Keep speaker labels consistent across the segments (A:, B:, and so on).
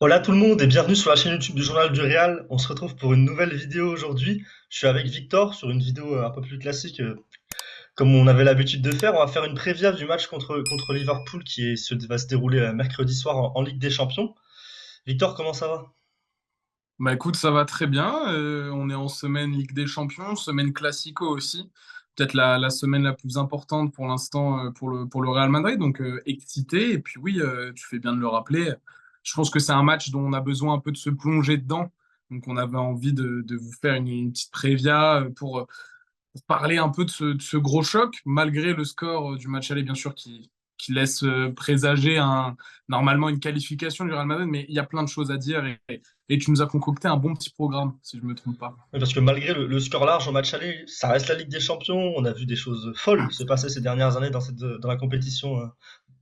A: Hola tout le monde et bienvenue sur la chaîne YouTube du Journal du Real. On se retrouve pour une nouvelle vidéo aujourd'hui. Je suis avec Victor sur une vidéo un peu plus classique comme on avait l'habitude de faire. On va faire une prévia du match contre Liverpool va se dérouler mercredi soir en Ligue des Champions. Victor, comment ça va?
B: Bah écoute, ça va très bien. On est en semaine Ligue des Champions, semaine Classico aussi. Peut-être la semaine la plus importante pour l'instant pour le Real Madrid. Donc excité. Et puis oui, tu fais bien de le rappeler. Je pense que c'est un match dont on a besoin un peu de se plonger dedans. Donc on avait envie de vous faire une petite prévia pour parler un peu de ce gros choc, malgré le score du match aller, bien sûr, qui laisse présager normalement une qualification du Real Madrid, mais il y a plein de choses à dire et tu nous as concocté un bon petit programme, si je ne me trompe pas.
A: Oui, parce que malgré le score large au match aller, ça reste la Ligue des Champions. On a vu des choses folles se passer ces dernières années dans la compétition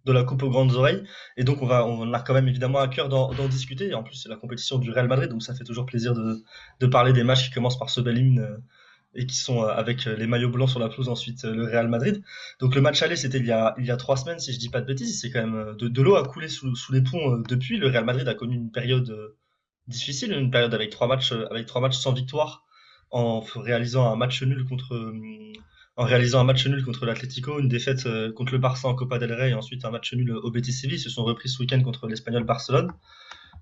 A: de la Coupe aux grandes oreilles. Et donc, on a quand même évidemment à cœur d'en discuter. Et en plus, c'est la compétition du Real Madrid, donc ça fait toujours plaisir de parler des matchs qui commencent par ce bel hymne et qui sont avec les maillots blancs sur la pelouse ensuite le Real Madrid. Donc le match aller c'était il y a 3 semaines si je dis pas de bêtises, c'est quand même de l'eau a coulé sous les ponts depuis. Le Real Madrid a connu une période difficile, une période avec trois matchs sans victoire réalisant un match nul contre l'Atlético, une défaite contre le Barça en Copa del Rey et ensuite un match nul au Betis Séville. Ils se sont repris ce week-end contre l'Espagnol Barcelone.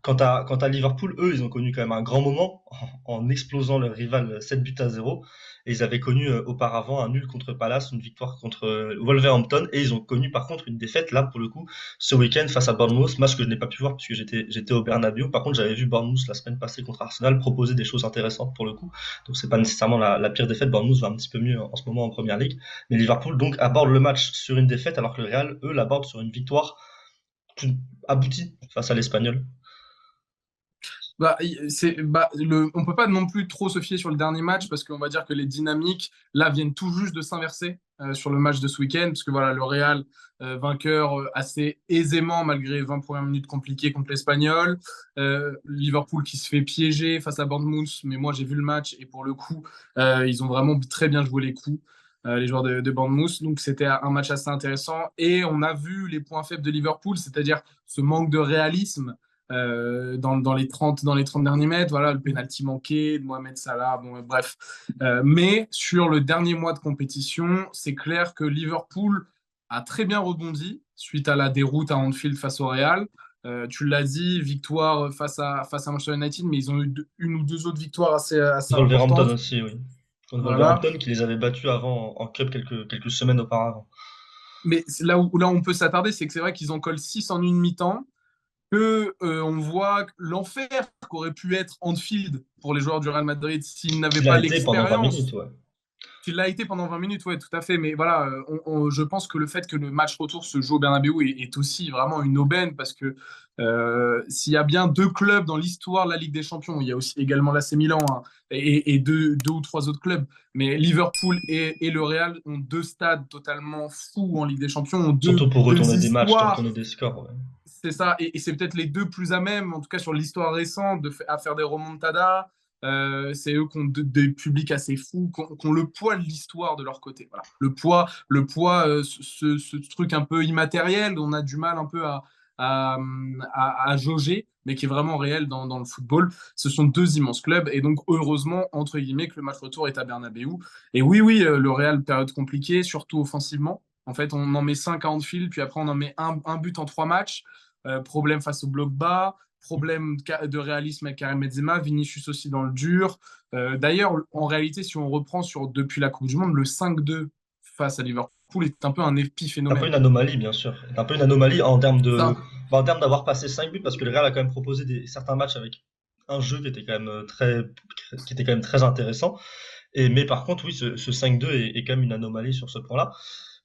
A: Quant à Liverpool, eux, ils ont connu quand même un grand moment en explosant leur rival 7 buts à 0. Et ils avaient connu auparavant un nul contre Palace, une victoire contre Wolverhampton. Et ils ont connu par contre une défaite, là, pour le coup, ce week-end face à Bournemouth. Match que je n'ai pas pu voir puisque j'étais au Bernabeu. Par contre, j'avais vu Bournemouth la semaine passée contre Arsenal proposer des choses intéressantes pour le coup. Donc, c'est pas nécessairement la pire défaite. Bournemouth va un petit peu mieux en ce moment en première ligue. Mais Liverpool, donc, aborde le match sur une défaite alors que le Real, eux, l'aborde sur une victoire aboutie face à l'Espagnol.
B: On peut pas non plus trop se fier sur le dernier match parce qu'on va dire que les dynamiques là viennent tout juste de s'inverser sur le match de ce week-end parce que voilà le Real vainqueur assez aisément malgré 20 premières minutes compliquées contre l'Espagnol. Liverpool qui se fait piéger face à Bournemouth, mais moi j'ai vu le match et pour le coup ils ont vraiment très bien joué les coups. Les joueurs de Bournemouth. Donc c'était un match assez intéressant. Et on a vu les points faibles de Liverpool, c'est-à-dire ce manque de réalisme dans les 30 derniers mètres, voilà, le penalty manqué de Mohamed Salah, bon, bref. Mais sur le dernier mois de compétition, c'est clair que Liverpool a très bien rebondi suite à la déroute à Anfield face au Real. Tu l'as dit, victoire face à Manchester United, mais ils ont eu une ou deux autres victoires assez
A: Wolverhampton
B: importantes.
A: aussi, oui. Contre
B: Voilà.
A: Wolverhampton qui les avait battus avant en club quelques semaines auparavant.
B: Mais là où on peut s'attarder, c'est que c'est vrai qu'ils en collent 6 en une mi-temps. On voit l'enfer qu'aurait pu être Anfield pour les joueurs du Real Madrid s'ils n'avaient
A: Qu'il a
B: pas
A: été pendant 20 minutes,
B: l'expérience
A: ouais.
B: qu'il l'a été pendant 20 minutes, ouais, tout à fait. Mais voilà, je pense que le fait que le match retour se joue au Bernabeu est aussi vraiment une aubaine parce que s'il y a bien deux clubs dans l'histoire de la Ligue des Champions, il y a aussi également l'AC Milan hein, et deux ou trois autres clubs, mais Liverpool et le Real ont deux stades totalement fous en Ligue des Champions, ont
A: Surtout pour
B: deux
A: retourner des matchs,
B: histoires.
A: retourner des scores, ouais.
B: C'est ça, et c'est peut-être les deux plus à même, en tout cas sur l'histoire récente, à faire des remontadas. C'est eux qui ont des publics assez fous, qui ont le poids de l'histoire de leur côté. Voilà. Le poids ce truc un peu immatériel, on a du mal un peu à jauger, mais qui est vraiment réel dans le football. Ce sont deux immenses clubs, et donc heureusement, entre guillemets, que le match retour est à Bernabeu. Et oui, oui, le Real, période compliquée, surtout offensivement. En fait, on en met 5 à Anfield, puis après on en met un but en 3 matchs. Problème face au bloc bas, problème de réalisme avec Karim Benzema, Vinicius aussi dans le dur. D'ailleurs, en réalité, si on reprend depuis la Coupe du Monde, le 5-2 face à Liverpool est un peu un
A: C'est un peu une
B: épiphénomène.
A: anomalie, bien sûr. C'est un peu une anomalie
B: Ça,
A: en termes d'avoir passé 5 buts, parce que le Real a quand même proposé certains matchs avec un jeu qui était quand même qui était quand même très intéressant. Mais par contre, oui, ce 5-2 est quand même une anomalie sur ce point-là.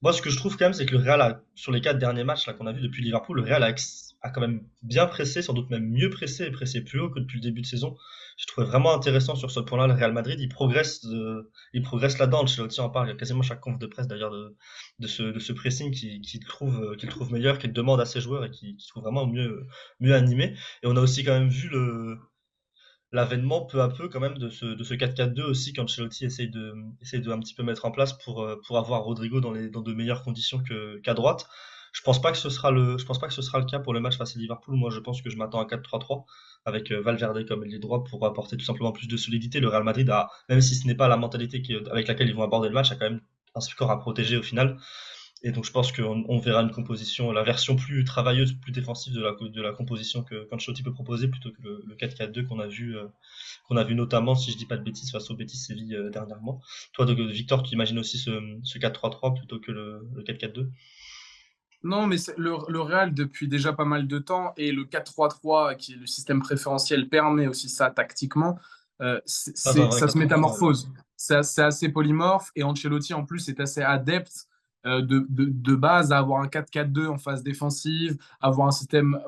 A: Moi, ce que je trouve quand même, c'est que le Real sur les 4 derniers matchs là qu'on a vu depuis Liverpool, le Real a quand même bien pressé, sans doute même mieux pressé et pressé plus haut que depuis le début de saison. Je trouvais vraiment intéressant sur ce point-là. Le Real Madrid, il progresse là-dedans. Ancelotti en parle. Il y a quasiment chaque conf de presse d'ailleurs de ce pressing qu'il trouve meilleur, qu'il demande à ses joueurs et qu'il trouve vraiment mieux animé. Et on a aussi quand même vu l'avènement peu à peu quand même de ce 4-4-2 aussi qu'Ancelotti essaye de un petit peu mettre en place pour avoir Rodrigo dans de meilleures conditions qu'à droite. Je pense pas que ce sera le cas pour le match face à Liverpool. Moi, je pense que je m'attends à 4-3-3 avec Valverde comme ailier droit pour apporter tout simplement plus de solidité. Le Real Madrid a, même si ce n'est pas la mentalité avec laquelle ils vont aborder le match, a quand même un score à protéger au final. Et donc, je pense qu'on verra une composition, la version plus travailleuse, plus défensive de la composition que qu'Ancelotti peut proposer plutôt que le 4-4-2 qu'on a vu notamment, si je dis pas de bêtises, face au Betis Séville dernièrement. Toi, Victor, tu imagines aussi ce 4-3-3 plutôt que le 4-4-2?
B: Non, mais le Real, depuis déjà pas mal de temps, et le 4-3-3, qui est le système préférentiel, permet aussi ça tactiquement,
A: Pas un vrai
B: ça se
A: 4-3-3.
B: métamorphose. C'est assez polymorphe, et Ancelotti, en plus, est assez adepte de base à avoir un 4-4-2 en phase défensive, avoir un système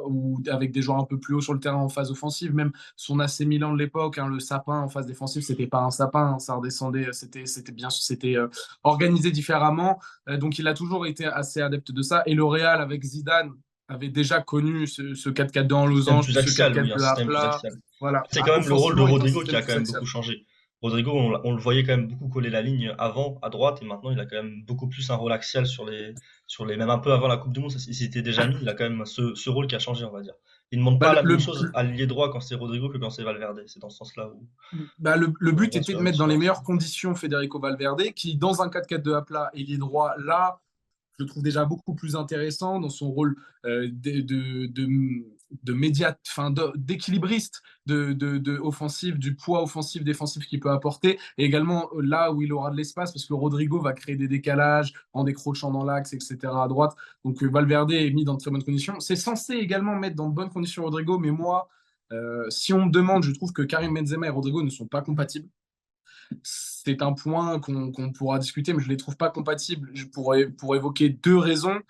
B: avec des joueurs un peu plus haut sur le terrain en phase offensive. Même son AC Milan de l'époque, hein, le sapin en phase défensive, c'était pas un sapin, hein, ça redescendait, c'était organisé différemment. Donc il a toujours été assez adepte de ça. Et le Real avec Zidane avait déjà connu ce 4-4-2 en
A: Système
B: losange,
A: plus
B: puis ce
A: axial, oui, un
B: 4-4-2 à
A: système plus
B: plat.
A: axial.
B: Voilà,
A: C'est quand même le rôle de
B: offensivement, est un
A: Rodrigo qui
B: système
A: a quand
B: plus
A: même
B: axial.
A: beaucoup changé. Rodrigo, on le voyait quand même beaucoup coller la ligne avant, à droite, et maintenant il a quand même beaucoup plus un rôle axial même un peu avant la Coupe du Monde, il s'était déjà mis, il a quand même ce rôle qui a changé, on va dire. Il ne demande
B: Bah,
A: pas la même chose à l'ailier droit quand c'est Rodrigo que quand c'est Valverde. C'est dans ce sens-là où
B: le
A: on
B: but
A: voit
B: était de
A: une
B: mettre dans les
A: différence.
B: meilleures conditions Federico Valverde, qui, dans un 4-4-2 à plat, et les droits là, je le trouve déjà beaucoup plus intéressant dans son rôle de médiate, enfin d'équilibriste, offensif, du poids offensif, défensif qu'il peut apporter, et également là où il aura de l'espace, parce que Rodrigo va créer des décalages en décrochant dans l'axe, etc. à droite. Donc Valverde est mis dans de très bonnes conditions. C'est censé également mettre dans de bonnes conditions Rodrigo, mais moi, si on me demande, je trouve que Karim Benzema et Rodrigo ne sont pas compatibles. C'est un point qu'on pourra discuter, mais je ne les trouve pas compatibles pour évoquer deux raisons.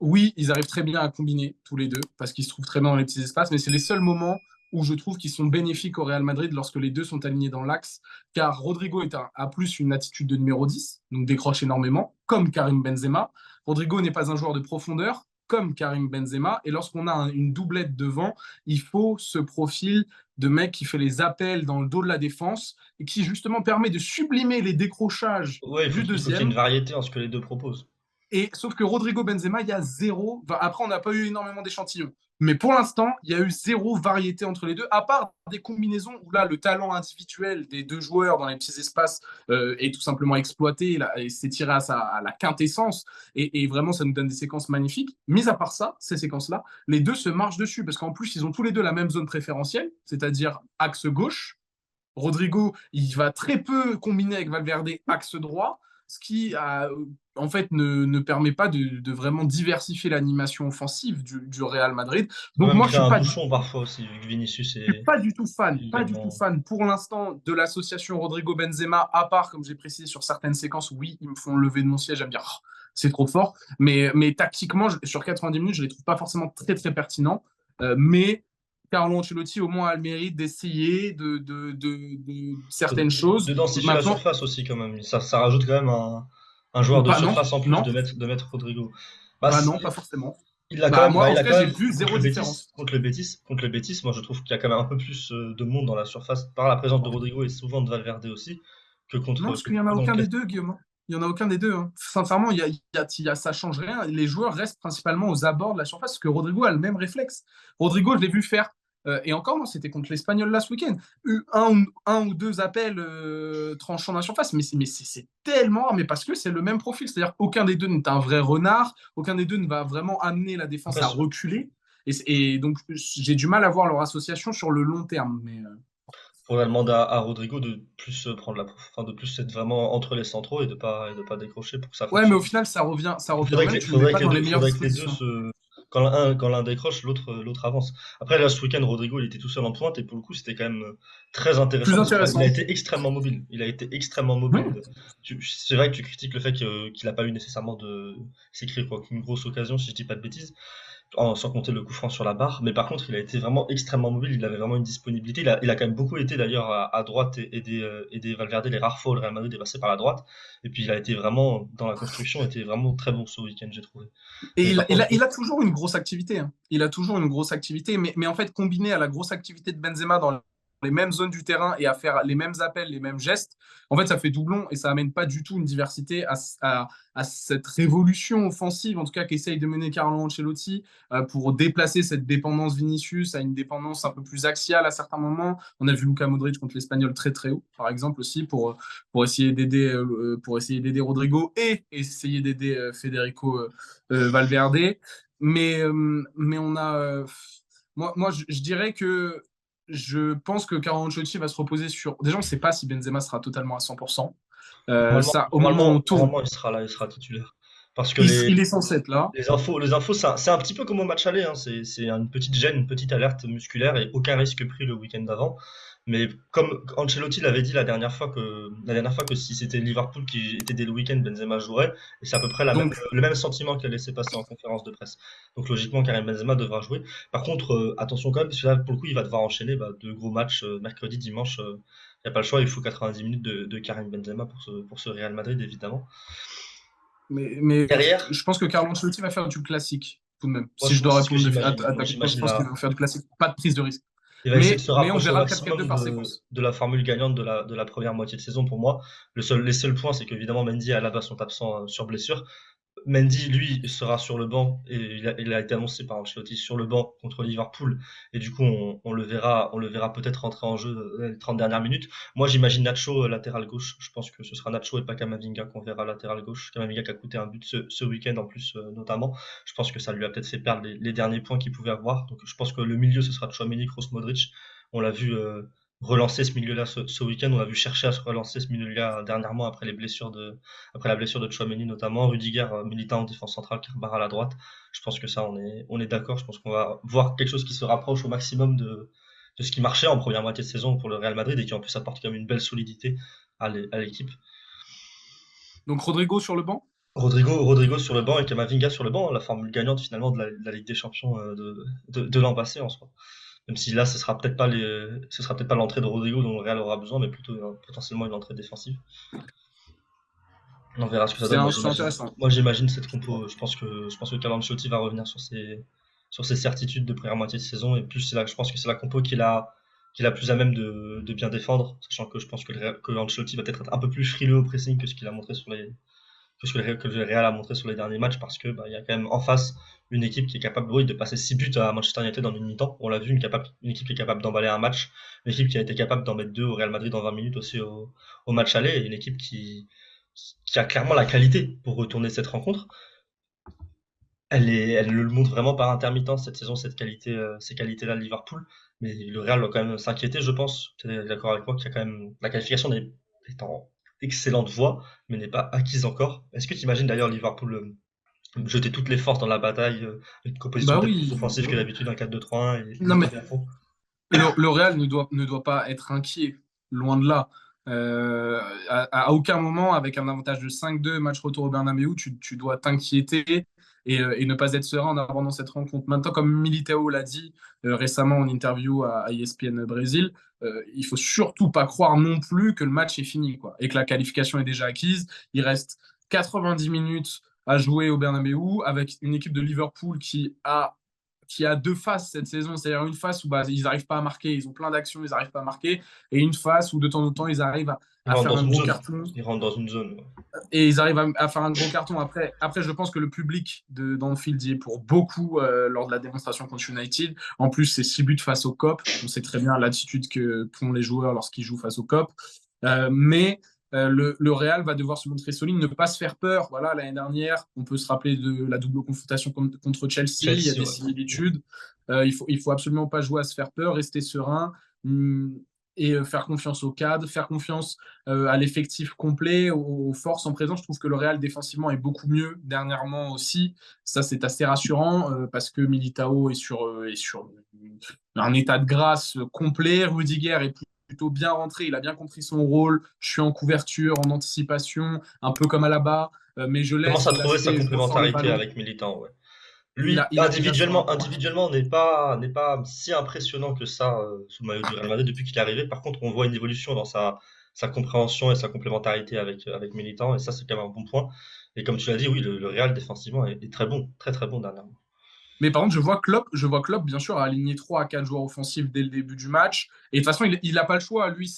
B: Oui, ils arrivent très bien à combiner tous les deux, parce qu'ils se trouvent très bien dans les petits espaces, mais c'est les seuls moments où je trouve qu'ils sont bénéfiques au Real Madrid lorsque les deux sont alignés dans l'axe, car Rodrigo a plus une attitude de numéro 10, donc décroche énormément, comme Karim Benzema. Rodrigo n'est pas un joueur de profondeur, comme Karim Benzema, et lorsqu'on a une doublette devant, il faut ce profil de mec qui fait les appels dans le dos de la défense et qui justement permet de sublimer les décrochages
A: Ouais,
B: du
A: il faut qu'il y ait une
B: deuxième.
A: variété en ce que les deux proposent.
B: Et sauf que Rodrigo Benzema, il y a zéro. Enfin, après, on n'a pas eu énormément d'échantillons. Mais pour l'instant, il y a eu zéro variété entre les deux, à part des combinaisons où là, le talent individuel des deux joueurs dans les petits espaces est tout simplement exploité et c'est tiré à la quintessence. Et vraiment, ça nous donne des séquences magnifiques. Mis à part ça, ces séquences-là, les deux se marchent dessus parce qu'en plus, ils ont tous les deux la même zone préférentielle, c'est-à-dire axe gauche. Rodrigo, il va très peu combiner avec Valverde axe droit, ce qui en fait ne permet pas de vraiment diversifier l'animation offensive du Real Madrid.
A: Ça peut
B: Donc
A: même
B: moi, je
A: créer
B: suis
A: un
B: pas
A: bouchon parfois aussi, vu que Vinicius
B: je suis
A: est
B: pas du tout fan, pas du tout
A: également.
B: fan pour l'instant de l'association Rodrigo-Benzema, à part, comme j'ai précisé sur certaines séquences, oui, ils me font lever de mon siège à me dire oh, c'est trop fort. Mais tactiquement, sur 90 minutes, je les trouve pas forcément très très pertinents. Mais Carlo Ancelotti au moins a le mérite d'essayer de certaines choses.
A: De densifier la
B: Maintenant,
A: surface aussi, quand même. Ça rajoute quand même un joueur de
B: pas non,
A: surface en plus
B: non,
A: de mettre Rodrigo. Bah,
B: bah non, pas forcément.
A: il a quand
B: Bah
A: même,
B: moi,
A: bah,
B: en
A: il
B: tout
A: a
B: cas,
A: quand
B: j'ai
A: même
B: vu
A: contre
B: zéro
A: le Betis,
B: différence.
A: moi je trouve qu'il y a quand même un peu plus de monde dans la surface par la présence de Rodrigo et souvent de Valverde aussi que
B: Non,
A: contre
B: parce qu'il n'y en a
A: dans le
B: aucun des
A: classique.
B: deux, Guillaume. Il n'y en a aucun des deux. Hein. Sincèrement, ça ne change rien. Les joueurs restent principalement aux abords de la surface, parce que Rodrigo a le même réflexe. Rodrigo, je l'ai vu faire, et encore, non, c'était contre l'Espagnol là ce week-end, un ou deux appels tranchants dans la surface, mais c'est tellement rare, mais parce que c'est le même profil. C'est-à-dire qu'aucun des deux n'est un vrai renard, aucun des deux ne va vraiment amener la défense
A: Après,
B: à reculer. Et donc, j'ai du mal à voir leur association sur le long terme.
A: faudrait demander à Rodrigo de plus prendre enfin, de plus être vraiment entre les centraux et de pas décrocher pour que ça
B: Ouais, mais au
A: fonctionne.
B: final, ça revient au même. Tu ne le mets
A: Faudrait
B: pas
A: que les
B: dans les
A: deux,
B: meilleures
A: faudrait que les deux
B: dispositions.
A: se, quand l'un décroche, l'autre avance. Après, là, ce week-end, Rodrigo, il était tout seul en pointe et pour le coup, c'était quand même très intéressant
B: Plus
A: parce qu'il a
B: intéressant.
A: été extrêmement mobile. Il a été extrêmement mobile.
B: Oui.
A: C'est vrai que tu critiques le fait qu'il n'a pas eu nécessairement s'écrire quoi, qu'une grosse occasion, si je dis pas de bêtises, sans compter le coup franc sur la barre. Mais par contre, il a été vraiment extrêmement mobile. Il avait vraiment une disponibilité. Il a quand même beaucoup été d'ailleurs à droite et aider Valverde. Les rares fois où le Real Madrid est passé par la droite. Et puis il a été vraiment dans la construction, était vraiment très bon ce week-end, j'ai trouvé.
B: Et
A: Mais par contre,
B: il a toujours une grosse activité. Hein. Il a toujours une grosse activité, mais en fait, combiné à la grosse activité de Benzema dans les mêmes zones du terrain et à faire les mêmes appels, les mêmes gestes, en fait, ça fait doublon et ça amène pas du tout une diversité à cette révolution offensive, en tout cas qu'essaye de mener Carlo Ancelotti, pour déplacer cette dépendance Vinicius à une dépendance un peu plus axiale à certains moments. On a vu Luka Modric contre l'Espagnol très très haut, par exemple aussi, pour essayer d'aider Rodrigo et essayer d'aider Federico Valverde. Mais on a. Moi je dirais que je pense que Carlo Ancelotti va se reposer sur. Déjà, on ne sait pas si Benzema sera totalement à 100%.
A: Normalement,
B: Ça, au moment où
A: normalement,
B: on tourne,
A: normalement, il sera là, il sera titulaire. Parce que
B: il est censé être là.
A: les infos, c'est un petit peu comme au match aller, hein. C'est une petite gêne, une petite alerte musculaire et aucun risque pris le week-end d'avant. Mais comme Ancelotti l'avait dit la dernière fois que si c'était Liverpool qui était dès le week-end, Benzema jouerait. Et c'est à peu près
B: Donc,
A: le même sentiment qu'il a laissé passer en conférence de presse. Donc logiquement, Karim Benzema devra jouer. Par contre, attention quand même, parce que là, pour le coup, il va devoir enchaîner deux gros matchs mercredi, dimanche. Il n'y a pas le choix, il faut 90 minutes de Karim Benzema pour ce Real Madrid, évidemment.
B: mais
A: Derrière,
B: je pense que Carlo Ancelotti va faire du classique, tout de même.
A: moi,
B: Si je dois
A: c'est ce que
B: répondre
A: j'imagine.
B: à
A: Moi,
B: ta question, je
A: j'imagine
B: pense qu'il
A: là.
B: va faire du classique. Pas de prise de risque.
A: Il va essayer de se
B: Mais on
A: rapprocher au
B: verra le 4-4-2
A: maximum
B: par séquence.
A: de la formule gagnante de la première moitié de saison pour moi. Les seuls points, c'est qu'évidemment Mendy et Alaba sont absents sur blessure. Mendy, lui, sera sur le banc et il a été annoncé par Ancelotti sur le banc contre Liverpool. Et du coup, on le verra peut-être rentrer en jeu les 30 dernières minutes. Moi, j'imagine Nacho latéral gauche. Je pense que ce sera Nacho et pas Kamavinga qu'on verra latéral gauche. Kamavinga qui a coûté un but ce week-end en plus, notamment. Je pense que ça lui a peut-être fait perdre les derniers points qu'il pouvait avoir. Donc, je pense que le milieu, ce sera Tchouaméni, Kroos, Modric. On l'a vu relancer ce milieu-là ce week-end. On a vu chercher à se relancer ce milieu-là dernièrement après la blessure de Tchouaméni notamment, Rudiger militant en défense centrale, Carvajal à la droite. Je pense que ça, on est d'accord. Je pense qu'on va voir quelque chose qui se rapproche au maximum de ce qui marchait en première moitié de saison pour le Real Madrid et qui en plus apporte quand même une belle solidité à l'équipe.
B: Donc Rodrigo sur le banc.
A: Rodrigo sur le banc et Camavinga sur le banc, la formule gagnante finalement de la Ligue des Champions de l'an passé en soi. Même si là, ce sera peut-être pas l'entrée de Rodrigo dont le Real aura besoin, mais plutôt potentiellement une entrée défensive. On verra ce que ça donne.
B: C'est intéressant.
A: Moi, j'imagine cette compo. Je pense que Carlo Ancelotti va revenir sur ses certitudes de première moitié de saison. Et plus, je pense que c'est la compo qui est la plus à même de bien défendre. Sachant que je pense que Ancelotti va peut-être être un peu plus frileux au pressing que ce qu'il a montré que le Real a montré sur les derniers matchs. Parce que, il y a quand même en face une équipe qui est capable, oui, de passer 6 buts à Manchester United en une mi-temps. On l'a vu, une équipe qui est capable d'emballer un match. Une équipe qui a été capable d'en mettre deux au Real Madrid en 20 minutes aussi au match aller. Et une équipe qui a clairement la qualité pour retourner cette rencontre. Elle le montre vraiment par intermittence cette saison, ces qualités-là de Liverpool. Mais le Real doit quand même s'inquiéter, je pense. Tu es d'accord avec moi qu'il y a quand même la qualification est en excellente voie, mais n'est pas acquise encore. Est-ce que tu imagines d'ailleurs Liverpool jeter toutes les forces dans la bataille, une composition
B: Bah
A: peut-être plus
B: oui.
A: offensive que d'habitude, un 4-2-3-1 et
B: Non, mais
A: aller à fond?
B: le Real ne doit pas être inquiet, loin de là. À aucun moment, avec un avantage de 5-2, match retour au Bernabéu, tu dois t'inquiéter et ne pas être serein en abordant cette rencontre. Maintenant, comme Militao l'a dit récemment en interview à ESPN Brésil, il faut surtout pas croire non plus que le match est fini, quoi, et que la qualification est déjà acquise. Il reste 90 minutes à jouer au Bernabéu avec une équipe de Liverpool qui a deux phases cette saison, c'est-à-dire une phase où ils n'arrivent pas à marquer, ils ont plein d'actions, ils n'arrivent pas à marquer, et une phase où de temps en temps ils arrivent
A: Ils
B: à
A: rentrent
B: faire
A: dans
B: un
A: une
B: gros
A: zone.
B: carton,
A: Ils rentrent dans une zone.
B: et ils arrivent à faire un gros carton. Après, je pense que le public d'Anfield y est pour beaucoup lors de la démonstration contre United. En plus, c'est 6 buts face au COP. On sait très bien l'attitude qu'ont les joueurs lorsqu'ils jouent face au COP. Mais le Real va devoir se montrer solide, ne pas se faire peur. Voilà, l'année dernière, on peut se rappeler de la double confrontation contre Chelsea. Il y a
A: Chelsea,
B: des
A: ouais.
B: similitudes. Il faut absolument pas jouer à se faire peur, rester serein et faire confiance au cadre, faire confiance à l'effectif complet, aux forces en présence. Je trouve que le Real défensivement est beaucoup mieux dernièrement aussi. Ça, c'est assez rassurant parce que Militao est sur un état de grâce complet. Rudiger est plutôt bien rentré, il a bien compris son rôle. Je suis en couverture, en anticipation, un peu comme Alaba, mais je
A: Commence
B: laisse
A: à trouver sa
B: l'aspect je ressors le
A: complémentarité
B: ballon.
A: avec Militant, ouais. Lui,
B: Il a ce rapport.
A: individuellement n'est pas si impressionnant que ça sous le maillot du Real Madrid depuis qu'il est arrivé. Par contre, on voit une évolution dans sa compréhension et sa complémentarité avec Militant, et ça, c'est quand même un bon point. Et comme tu l'as dit, oui, le Real défensivement est très bon, très très bon dernièrement.
B: Mais par contre, je vois Klopp, bien sûr, aligner 3 à 4 joueurs offensifs dès le début du match. Et de toute façon, il n'a pas le choix. Lui,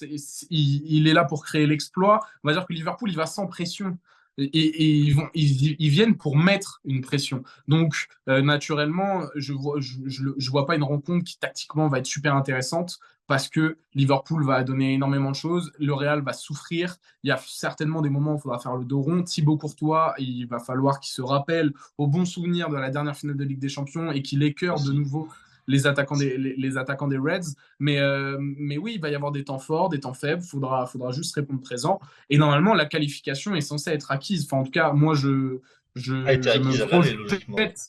B: il est là pour créer l'exploit. On va dire que Liverpool, il va sans pression. Et ils viennent pour mettre une pression. Donc, naturellement, je vois pas une rencontre qui, tactiquement, va être super intéressante parce que Liverpool va donner énormément de choses. Le Real va souffrir. Il y a certainement des moments où il faudra faire le dos rond. Thibaut Courtois, il va falloir qu'il se rappelle au bon souvenir de la dernière finale de Ligue des Champions et qu'il écœure de
A: Merci.
B: nouveau les attaquants des Reds. Mais oui, il va y avoir des temps forts, des temps faibles. Faudra juste répondre présent. Et normalement, la qualification est censée être acquise. Enfin, en tout cas, moi,
A: A été
B: je me
A: acquise à l'aller, logiquement.
B: projette,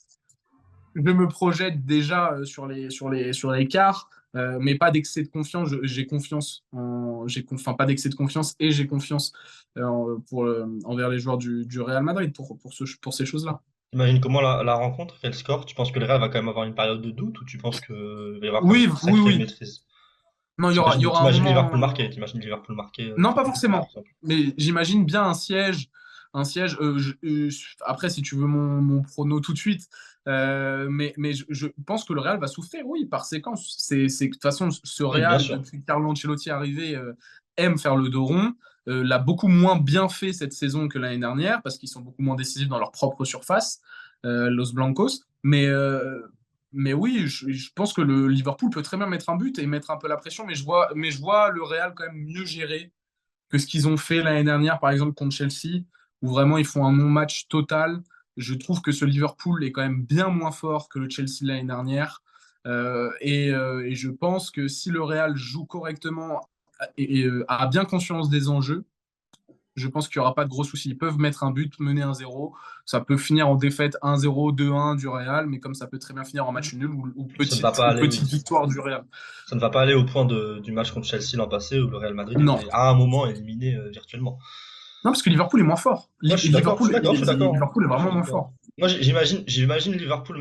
B: je me projette déjà sur les quarts, mais pas d'excès de confiance. J'ai confiance, enfin pas d'excès de confiance et j'ai confiance envers les joueurs du Real Madrid pour ces choses-là.
A: Imagine comment la rencontre, quel score? Tu penses que le Real va quand même avoir une période de doute ou tu penses qu'il va y avoir quand même
B: Oui,
A: une
B: oui,
A: sacrée
B: oui.
A: maîtrise?
B: Non, il y aura un
A: T'imagines Liverpool
B: moment.
A: marqué, t'imagines Liverpool marqué
B: Non, pas
A: 3 par
B: forcément.
A: exemple.
B: Mais j'imagine bien un siège. Un siège. Après, si tu veux mon prono tout de suite, mais je pense que le Real va souffrir, oui, par séquence. De toute façon, ce
A: Oui, bien
B: Real,
A: sûr.
B: depuis que Carlo Ancelotti est arrivé, aime faire le dos rond. L'a beaucoup moins bien fait cette saison que l'année dernière parce qu'ils sont beaucoup moins décisifs dans leur propre surface, Los Blancos. Mais oui, je pense que le Liverpool peut très bien mettre un but et mettre un peu la pression, mais je vois le Real quand même mieux gérer que ce qu'ils ont fait l'année dernière, par exemple, contre Chelsea, où vraiment ils font un non-match total. Je trouve que ce Liverpool est quand même bien moins fort que le Chelsea l'année dernière. Et je pense que si le Real joue correctement et a bien conscience des enjeux, je pense qu'il n'y aura pas de gros soucis. Ils peuvent mettre un but, mener 1-0. Ça peut finir en défaite 1-0, 2-1 du Real, mais comme ça peut très bien finir en match nul ou
A: Ça ne va
B: petite,
A: pas
B: ou
A: aller, oui.
B: petite victoire du Real.
A: Ça ne va pas aller au point du match contre Chelsea l'an passé où le Real Madrid
B: Non.
A: était à un moment éliminé virtuellement.
B: Non, parce que Liverpool est moins fort.
A: Moi, je suis d'accord, je suis d'accord, je suis d'accord, hein.
B: Liverpool est
A: Je suis
B: vraiment moins
A: d'accord.
B: fort.
A: Moi, j'imagine Liverpool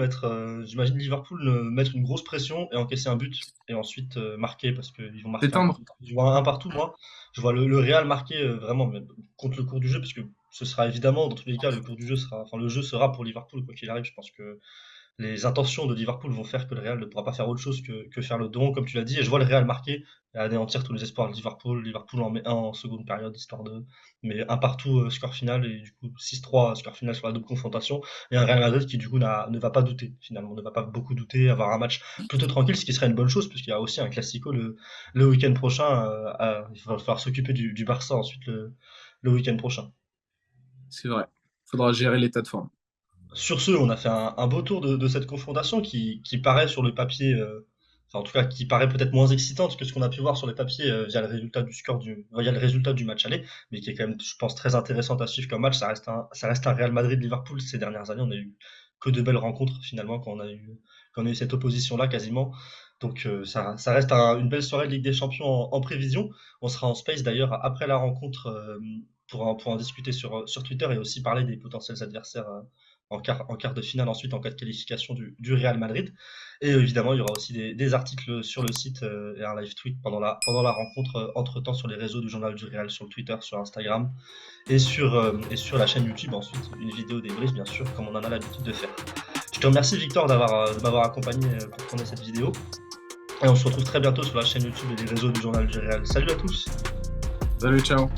A: mettre une grosse pression et encaisser un but et ensuite marquer parce qu'ils vont marquer un
B: S'éteindre.
A: partout. Je vois un partout, moi. Je vois le Real marquer vraiment mais contre le cours du jeu parce que ce sera évidemment, dans tous les cas, le jeu sera pour Liverpool quoi qu'il arrive. Je pense que les intentions de Liverpool vont faire que le Real ne pourra pas faire autre chose que faire le don, comme tu l'as dit. Et je vois le Real marquer et anéantir tous les espoirs de Liverpool. Liverpool en met un en seconde période, histoire de. Mais un partout, score final, et du coup 6-3, score final sur la double confrontation. Et un Real Madrid qui, du coup, ne va pas douter, finalement, ne va pas beaucoup douter, avoir un match plutôt tranquille, ce qui serait une bonne chose, puisqu'il y a aussi un Classico le week-end prochain. Il va falloir s'occuper du Barça ensuite le week-end prochain.
B: C'est vrai. Il faudra gérer l'état de forme.
A: Sur ce, on a fait un beau tour de cette confrontation qui paraît sur le papier, enfin en tout cas qui paraît peut-être moins excitante que ce qu'on a pu voir sur les papiers via le résultat du match aller, mais qui est quand même, je pense, très intéressante à suivre comme match. Ça reste un Real Madrid-Liverpool ces dernières années. On a eu que de belles rencontres finalement quand on a eu cette opposition-là quasiment. Donc ça reste une belle soirée de Ligue des Champions en prévision. On sera en space d'ailleurs après la rencontre pour en discuter sur Twitter et aussi parler des potentiels adversaires en quart de finale ensuite en cas de qualification du Real Madrid. Et évidemment, il y aura aussi des articles sur le site et un live tweet pendant la rencontre entre-temps sur les réseaux du Journal du Real, sur le Twitter, sur Instagram et sur la chaîne YouTube ensuite, une vidéo débrief bien sûr, comme on en a l'habitude de faire. Je te remercie Victor de m'avoir accompagné pour tourner cette vidéo. Et on se retrouve très bientôt sur la chaîne YouTube et les réseaux du Journal du Real. Salut à tous!
B: Salut, ciao.